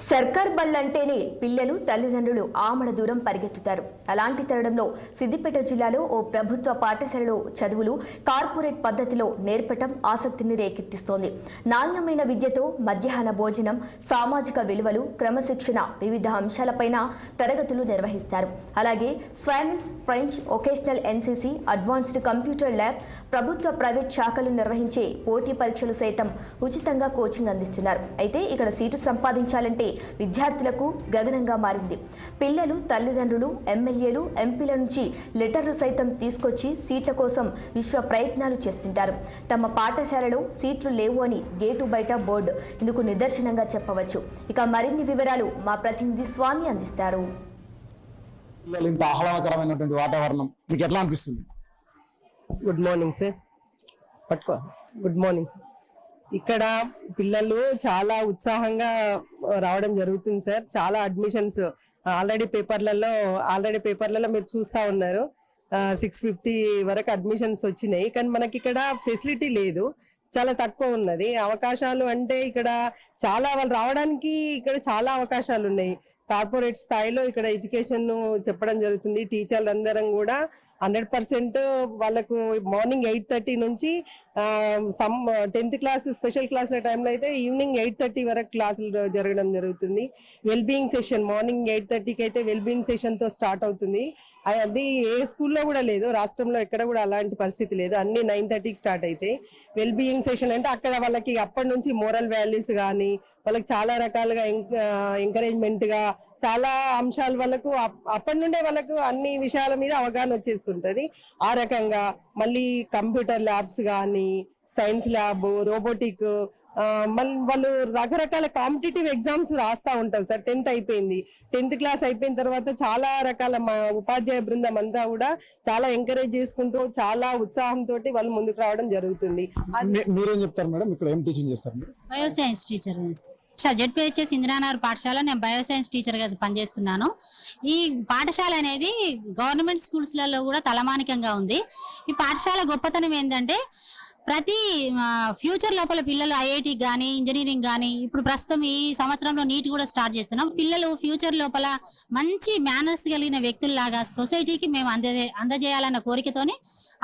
సర్కార్ బళ్ళంటేనే పిల్లలు తల్లిదండ్రులు ఆమడ దూరం పరిగెత్తుతారు. అలాంటి తరుణంలో సిద్దిపేట జిల్లాలో ఓ ప్రభుత్వ పాఠశాలలో చదువులు కార్పొరేట్ పద్ధతిలో నేర్పటం ఆసక్తిని రేకెత్తిస్తోంది. నాణ్యమైన విద్యతో మధ్యాహ్న భోజనం, సామాజిక విలువలు, క్రమశిక్షణ వివిధ అంశాలపైన తరగతులు నిర్వహిస్తారు. అలాగే Spanish, French, vocational NCC, advanced computer lab, ప్రభుత్వ ప్రైవేట్ శాఖలు నిర్వహించే పోటీ పరీక్షలు సైతం ఉచితంగా కోచింగ్ అందిస్తున్నారు. అయితే ఇక్కడ సీటు సంపాదించాలంటే విద్యార్థులకు గగనంగా మారింది. పిల్లలు తల్లిదండ్రులు ఎమ్మెల్యేలు ఎంపీల నుంచి లెటర్లు సైతం తీసుకొచ్చి సీట్ల కోసం విశ్వ ప్రయత్నాలు చేస్తుంటారు. తమ పాఠశాలలో సీట్లు లేవు అని గేటు బయట బోర్డు ఇందుకు నిదర్శనంగా చెప్పవచ్చు. ఇక మరిన్ని వివరాలు మా ప్రతినిధి స్వామి అందిస్తారు. ఇంత ఆహ్లాదకరమైనటువంటి వాతావరణం మీకు ఎట్లా అనిపిస్తుంది? Good morning sir. పట్టుకో. Good morning sir. ఇక్కడ పిల్లలు చాలా ఉత్సాహంగా రావడం జరుగుతుంది సార్. చాలా అడ్మిషన్స్ ఆల్రెడీ పేపర్లలో మీరు చూస్తూ ఉన్నారు. 650 వరకు అడ్మిషన్స్ వచ్చినాయి. కానీ మనకి ఇక్కడ ఫెసిలిటీ లేదు, చాలా తక్కువ ఉన్నది. అవకాశాలు అంటే ఇక్కడ చాలా వాళ్ళు రావడానికి ఇక్కడ చాలా అవకాశాలు ఉన్నాయి. కార్పొరేట్ స్థాయిలో ఇక్కడ ఎడ్యుకేషన్ చెప్పడం జరుగుతుంది. టీచర్లు అందరం కూడా 100% వాళ్ళకు మార్నింగ్ 8:30 నుంచి 10th క్లాస్ స్పెషల్ క్లాసుల టైంలో అయితే ఈవినింగ్ 8:30 వరకు క్లాసులు జరగడం జరుగుతుంది. వెల్బీయింగ్ సెషన్ మార్నింగ్ 8:30కి అయితే వెల్బీయింగ్ సెషన్తో స్టార్ట్ అవుతుంది. అది ఏ స్కూల్లో కూడా లేదు, రాష్ట్రంలో ఎక్కడ కూడా అలాంటి పరిస్థితి లేదు. అన్ని 9:30కి స్టార్ట్ అవుతాయి. వెల్బీయింగ్ సెషన్ అంటే అక్కడ వాళ్ళకి అప్పటి నుంచి మోరల్ వాల్యూస్ కానీ వాళ్ళకి చాలా రకాలుగా ఎంకరేజ్మెంట్గా చాలా అంశాలు వాళ్ళకు అప్పటి నుండే వాళ్ళకు అన్ని విషయాల మీద అవగాహన వచ్చేస్తుంటది. ఆ రకంగా మళ్ళీ కంప్యూటర్ ల్యాబ్స్ కానీ, సైన్స్ ల్యాబ్, రోబోటిక్, మళ్ళీ వాళ్ళు రకరకాల కాంపిటేటివ్ ఎగ్జామ్స్ రాస్తూ ఉంటారు సార్. 10th అయిపోయింది, 10th క్లాస్ అయిపోయిన తర్వాత చాలా రకాల ఉపాధ్యాయ బృందం అంతా కూడా చాలా ఎంకరేజ్ చేసుకుంటూ చాలా ఉత్సాహంతో వాళ్ళు ముందుకు రావడం జరుగుతుంది. మీరేం చెప్తారు మేడం? ఇక్కడ ఏం టీచింగ్ చేస్తారు? బయోసైన్స్ టీచర్ జెడ్పీహెచ్ఎస్ ఇందిరానగర్ పాఠశాల నేను బయోసైన్స్ టీచర్గా పనిచేస్తున్నాను. ఈ పాఠశాల అనేది గవర్నమెంట్ స్కూల్స్లలో కూడా తలమానికంగా ఉంది. ఈ పాఠశాల గొప్పతనం ఏంటంటే ప్రతి ఫ్యూచర్ లోపల పిల్లలు ఐఐటి కానీ ఇంజనీరింగ్ కానీ ఇప్పుడు ప్రస్తుతం ఈ సంవత్సరంలో నీట్ కూడా స్టార్ట్ చేస్తున్నాం. పిల్లలు ఫ్యూచర్ లోపల మంచి మేనర్స్ కలిగిన వ్యక్తుల్లాగా సొసైటీకి మేము అందజేయాలన్న కోరికతోనే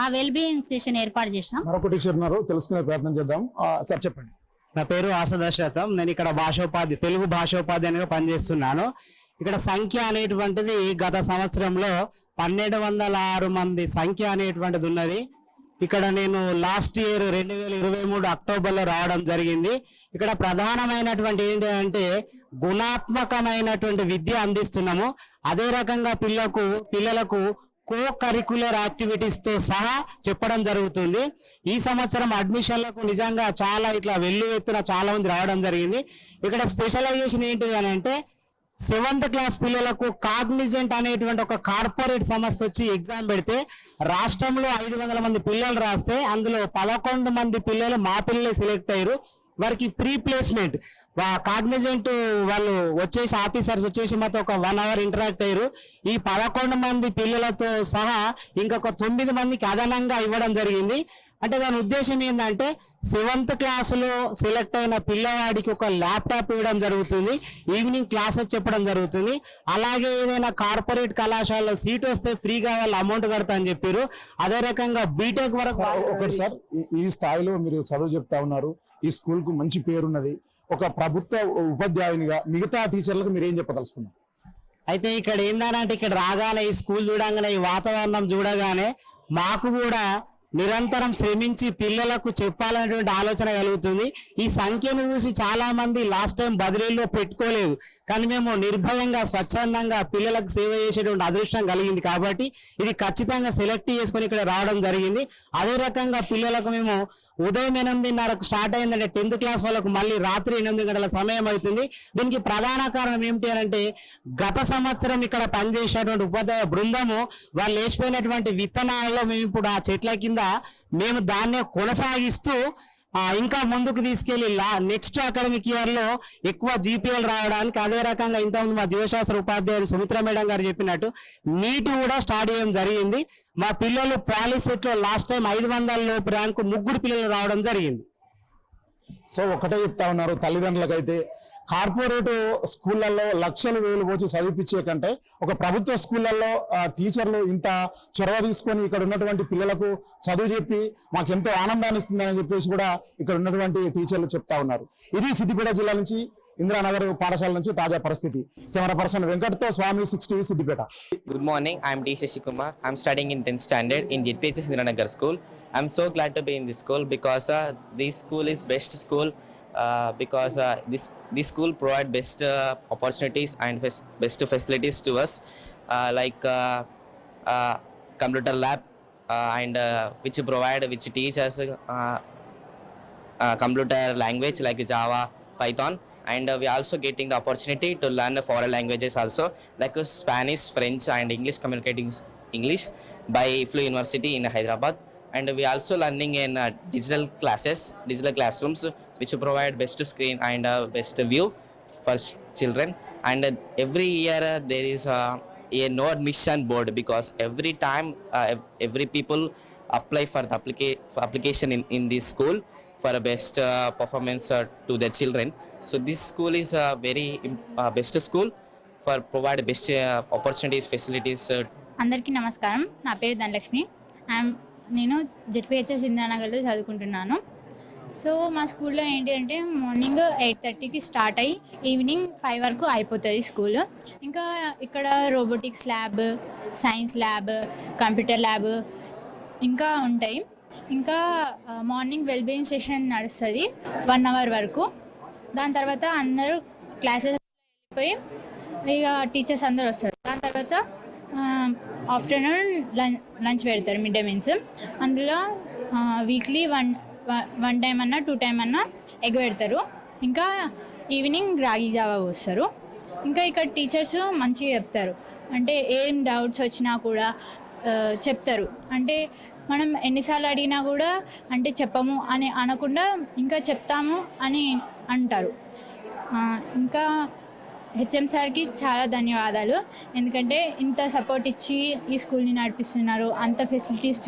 ఆ వెల్బీయింగ్ సెషన్ ఏర్పాటు చేసినాం. మరొక టీచర్ ఉన్నారు, తెలుసుకునే ప్రయత్నం చేద్దాం. సార్ చెప్పండి. నా పేరు ఆసదశరథం. నేను ఇక్కడ తెలుగు భాషోపాధ్యాయునిగా పనిచేస్తున్నాను. ఇక్కడ సంఖ్య అనేటువంటిది గత సంవత్సరంలో 1206 మంది సంఖ్య అనేటువంటిది ఉన్నది. ఇక్కడ నేను లాస్ట్ ఇయర్ 2023 అక్టోబర్లో రావడం జరిగింది. ఇక్కడ ప్రధానమైనటువంటి ఏంటంటే గుణాత్మకమైనటువంటి విద్య అందిస్తున్నాము. అదే రకంగా పిల్లలకు కో కరిక్యులర్ యాక్టివిటీస్ తో సహా చెప్పడం జరుగుతుంది. ఈ సంవత్సరం అడ్మిషన్లకు నిజంగా చాలా ఇట్లా వెల్లువెత్తున చాలా మంది రావడం జరిగింది. ఇక్కడ స్పెషలైజేషన్ ఏంటిది అని అంటే 7th క్లాస్ పిల్లలకు కాగ్నిజెంట్ అనేటువంటి ఒక కార్పొరేట్ సంస్థ వచ్చి ఎగ్జామ్ పెడితే రాష్ట్రంలో 500 మంది పిల్లలు రాస్తే అందులో 11 మంది పిల్లలు మా పిల్లలే సెలెక్ట్ అయ్యారు. వారికి ప్రీ ప్లేస్మెంట్ కాగ్నిజెంట్ వాళ్ళు వచ్చేసి ఆఫీసర్స్ వచ్చేసి మాతో ఒక 1 అవర్ ఇంటరాక్ట్ అయ్యారు. ఈ 11 మంది పిల్లలతో సహా ఇంకొక 9 మందికి అదనంగా ఇవ్వడం జరిగింది. అంటే దాని ఉద్దేశం ఏంటంటే 7th క్లాసులో సెలెక్ట్ అయిన పిల్లవాడికి ఒక ల్యాప్టాప్ ఇవ్వడం జరుగుతుంది, ఈవినింగ్ క్లాసెస్ చెప్పడం జరుగుతుంది. అలాగే ఏదైనా కార్పొరేట్ కళాశాలలో సీట్ వస్తే ఫ్రీగా వాళ్ళు అమౌంట్ కడతా అని చెప్పారు. అదే రకంగా బీటెక్ వరకు. ఒకటి సార్, ఈ స్థాయిలో మీరు చదువు చెప్తా ఉన్నారు, ఈ స్కూల్ కు మంచి పేరున్నది. ఒక ప్రభుత్వ ఉపాధ్యాయునిగా మిగతా టీచర్లకు మీరు ఏం చెప్పదలుచుకున్నారు? అయితే ఇక్కడ ఏంటంటే ఇక్కడ రాగానే ఈ స్కూల్ చూడగానే ఈ వాతావరణం చూడగానే మాకు కూడా నిరంతరం శ్రమించి పిల్లలకు చెప్పాలనేటువంటి ఆలోచన కలుగుతుంది. ఈ సంఖ్యను చూసి చాలా మంది లాస్ట్ టైం బదిలీలో పెట్టుకోలేదు, కానీ మేము నిర్భయంగా స్వచ్ఛందంగా పిల్లలకు సేవ చేసేటువంటి అదృష్టం కలిగింది కాబట్టి ఇది ఖచ్చితంగా సెలెక్ట్ చేసుకొని ఇక్కడ రావడం జరిగింది. అదే రకంగా పిల్లలకు మేము ఉదయం 8:30కు స్టార్ట్ అయిందంటే 10th క్లాస్ వాళ్ళకు మళ్ళీ రాత్రి 8 గంటల సమయం అవుతుంది. దీనికి ప్రధాన కారణం ఏమిటి అని అంటే గత సంవత్సరం ఇక్కడ పనిచేసేటువంటి ఉపాధ్యాయ బృందము వాళ్ళు వేసిపోయినటువంటి విత్తనాల్లో మేము ఇప్పుడు ఆ చెట్ల కింద మేము దాన్నే కొనసాగిస్తూ ఇంకా ముందుకు తీసుకెళ్లి నెక్స్ట్ అకాడమిక్ ఇయర్ లో ఎక్కువ జీపీఎల్ రావడానికి, అదే రకంగా ఇంతకుముందు మా జీవశాస్త్ర ఉపాధ్యాయులు సుమిత్ర మేడం గారు చెప్పినట్టు నీట్ కూడా స్టార్ట్ చేయడం జరిగింది. మా పిల్లలు పాలిసెట్ లో లాస్ట్ టైం 500 లోపు ర్యాంకు 3 పిల్లలు రావడం జరిగింది. సో ఒకటే చెప్తా ఉన్నారు, తల్లిదండ్రులకైతే కార్పొరేట్ స్కూళ్ళల్లో లక్షలు వేలు పోచి చదివిపించే కంటే ఒక ప్రభుత్వ స్కూళ్ళల్లో టీచర్లు ఇంత చొరవ తీసుకొని ఇక్కడ ఉన్నటువంటి పిల్లలకు చదువు చెప్పి మాకెంతో ఆనందాన్ని ఇస్తుందని చెప్పేసి కూడా ఇక్కడ ఉన్నటువంటి టీచర్లు చెప్తా ఉన్నారు. ఇది సిద్దిపేట జిల్లా నుంచి ఇందిరానగర్ పాఠశాల నుంచి తాజా పరిస్థితి. కెమెరా పర్సన్ వెంకట్తో Swamy 6 TV Siddipet. Good morning, I am D. Shashikumar. I am studying in 10th standard in JPHS Indiranagar School. I am so glad to be in this school because this school is best school because this school provide best opportunities and best facilities to us like computer lab and which teach us computer language like Java, Python. And we also getting the opportunity to learn the foreign languages also like Spanish, French and English, communicating English by IFLU University in Hyderabad. And we also learning in digital classrooms which provide best screen and best view for children. And every year there is a no admission board because every time every people apply for the application in this school for a best performance to their children. So this school is a very best school for provide best opportunities, facilities. అందరికీ నమస్కారం. నా పేరు ధనలక్ష్మి. నేను ZPHS ఇందిరానగర్లో చదువుకుంటున్నాను. So మా స్కూల్లో ఏంటి అంటే మార్నింగ్ 8:30కి స్టార్ట్ అయ్యి ఈవినింగ్ 5 వరకు అయిపోతుంది స్కూల్. ఇంకా ఇక్కడ robotics lab, science lab, computer lab ఇంకా ఉంటాయి. ఇంకా మార్నింగ్ వెల్బీయింగ్ సెషన్ నడుస్తుంది 1 hour వరకు. దాని తర్వాత అందరూ క్లాసెస్ వెళ్ళిపోయి ఇక టీచర్స్ అందరూ వస్తారు. దాని తర్వాత ఆఫ్టర్నూన్ లంచ్ పెడతారు, మిడ్ డే మీల్స్. అందులో వీక్లీ వన్ టైం అన్నా 2 టైం అన్నా ఎగ్ పెడతారు. ఇంకా ఈవినింగ్ రాగి జావా పోస్తారు. ఇంకా ఇక్కడ టీచర్స్ మంచిగా చెప్తారు, అంటే ఏం డౌట్స్ వచ్చినా కూడా చెప్తారు. అంటే మనం ఎన్నిసార్లు అడిగినా కూడా అంటే చెప్పము అని అనకుండా ఇంకా చెప్తాము అని అంటారు. ఇంకా హెచ్ఎం సార్కి చాలా ధన్యవాదాలు, ఎందుకంటే ఇంత సపోర్ట్ ఇచ్చి ఈ స్కూల్ని నడిపిస్తున్నారు, అంత ఫెసిలిటీస్